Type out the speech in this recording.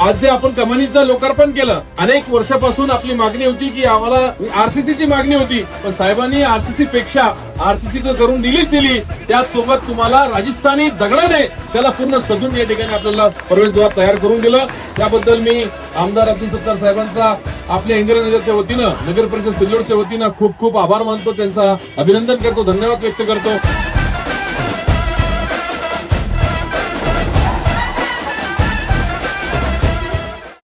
आज जे आपण कमानीचं लोकार्पण केलं, अनेक वर्षापासून आपली मागणी होती की आम्हाला आरसीसीची मागणी होती, पण साहेबांनी आरसीसी पेक्षा आरसीसी तर करून दिलीच दिली, त्यासोबत तुम्हाला राजस्थानी दगडाने त्याला पूर्ण सजून या ठिकाणी आपल्याला प्रवेशद्वार तयार करून दिलं. त्याबद्दल मी आमदार अब्दुल सत्तार साहेबांचा आपल्या इंदिरानगरच्या वतीनं, नगर परिषद सिल्लोडच्या वतीनं खूप खूप आभार मानतो, त्यांचा अभिनंदन करतो, धन्यवाद व्यक्त करतो.